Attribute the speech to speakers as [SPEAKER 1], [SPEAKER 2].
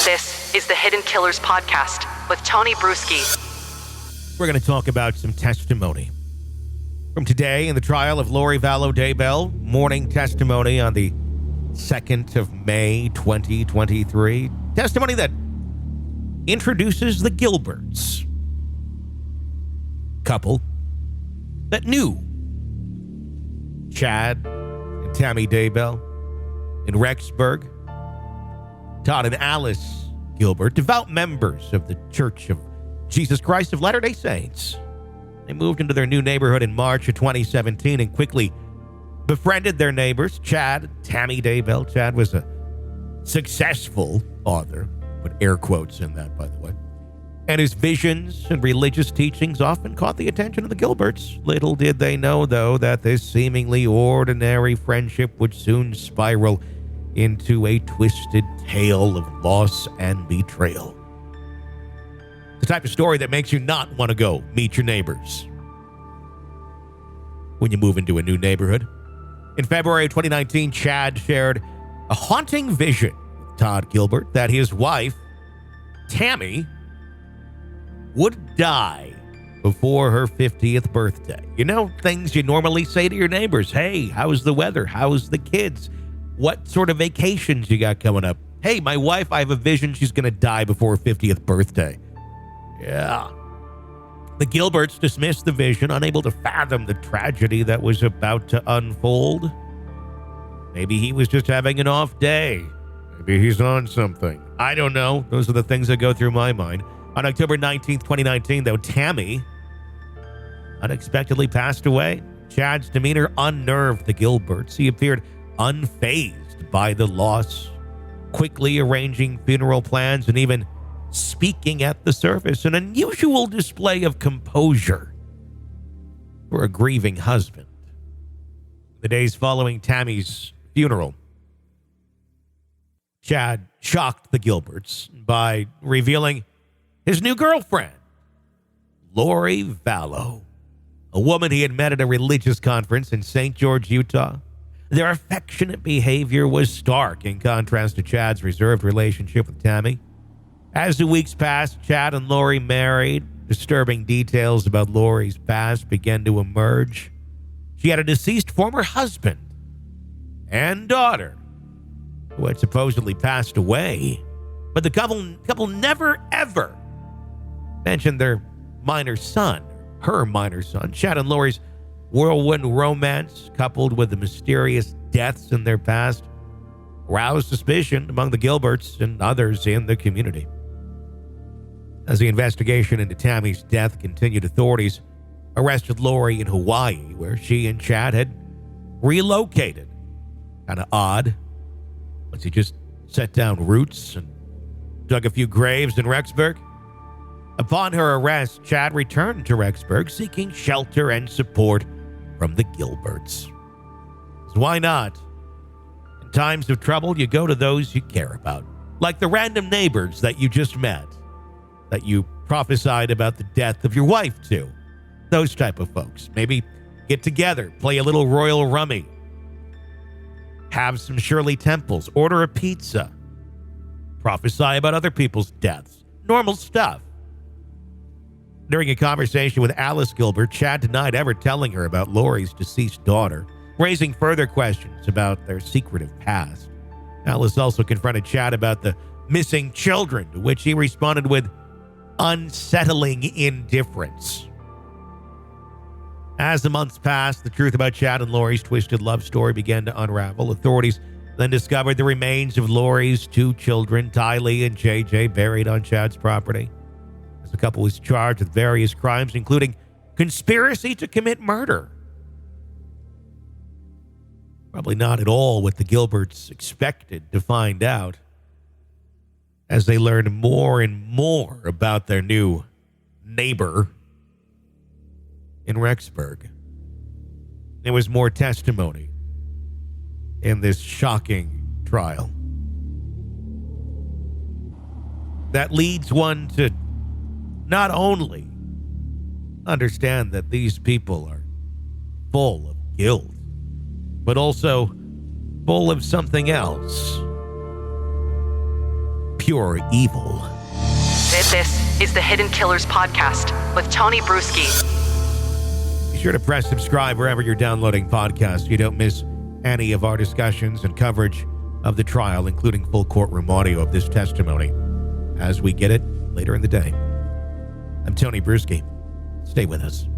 [SPEAKER 1] This is the Hidden Killers Podcast with Tony Bruschi.
[SPEAKER 2] We're going to talk about some testimony from today in the trial of Lori Vallow Daybell. Morning testimony on the 2nd of May, 2023. Testimony that introduces the Gilberts, couple that knew Chad and Tammy Daybell in Rexburg. Todd and Alice Gilbert, devout members of the Church of Jesus Christ of Latter-day Saints. They moved into their new neighborhood in March of 2017 and quickly befriended their neighbors, Chad, Tammy Daybell. Chad was a successful author, put air quotes in that, by the way, and his visions and religious teachings often caught the attention of the Gilberts. Little did they know, though, that this seemingly ordinary friendship would soon spiral into a twisted tale of loss and betrayal. The type of story that makes you not want to go meet your neighbors when you move into a new neighborhood. In February of 2019, Chad shared a haunting vision with Todd Gilbert that his wife, Tammy, would die before her 50th birthday. You know, things you normally say to your neighbors. Hey, how's the weather? How's the kids? What sort of vacations you got coming up? Hey, my wife, I have a vision she's going to die before her 50th birthday. Yeah. The Gilberts dismissed the vision, unable to fathom the tragedy that was about to unfold. Maybe he was just having an off day. Maybe he's on something. I don't know. Those are the things that go through my mind. On October 19th, 2019, though, Tammy unexpectedly passed away. Chad's demeanor unnerved the Gilberts. He appeared unfazed by the loss, quickly arranging funeral plans and even speaking at the service, an unusual display of composure for a grieving husband. The days following Tammy's funeral, Chad shocked the Gilberts by revealing his new girlfriend, Lori Vallow, a woman he had met at a religious conference in St. George, Utah. Their affectionate behavior was stark in contrast to Chad's reserved relationship with Tammy. As the weeks passed, Chad and Lori married. Disturbing details about Lori's past began to emerge. She had a deceased former husband and daughter who had supposedly passed away. But the couple never, ever mentioned their minor son, her minor son. Chad and Lori's whirlwind romance, coupled with the mysterious deaths in their past, roused suspicion among the Gilberts and others in the community. As the investigation into Tammy's death continued, authorities arrested Lori in Hawaii, where she and Chad had relocated. Kind of odd. Once he just set down roots and dug a few graves in Rexburg. Upon her arrest, Chad returned to Rexburg, seeking shelter and support from the Gilberts. So why not? In times of trouble, you go to those you care about, like the random neighbors that you just met, that you prophesied about the death of your wife to. Those type of folks. Maybe get together, play a little Royal Rummy, have some Shirley Temples, order a pizza, prophesy about other people's deaths. Normal stuff. During a conversation with Alice Gilbert, Chad denied ever telling her about Lori's deceased daughter, raising further questions about their secretive past. Alice also confronted Chad about the missing children, to which he responded with unsettling indifference. As the months passed, the truth about Chad and Lori's twisted love story began to unravel. Authorities then discovered the remains of Lori's two children, Tylee and JJ, buried on Chad's property. The couple was charged with various crimes, including conspiracy to commit murder. Probably not at all what the Gilberts expected to find out as they learned more and more about their new neighbor in Rexburg. There was more testimony in this shocking trial that leads one to not only understand that these people are full of guilt, but also full of something else. pure evil.
[SPEAKER 1] This is the Hidden Killers Podcast with Tony Bruschi.
[SPEAKER 2] Be sure to press subscribe wherever you're downloading podcasts so you don't miss any of our discussions and coverage of the trial, including full courtroom audio of this testimony as we get it later in the day. I'm Tony Bruschi. Stay with us.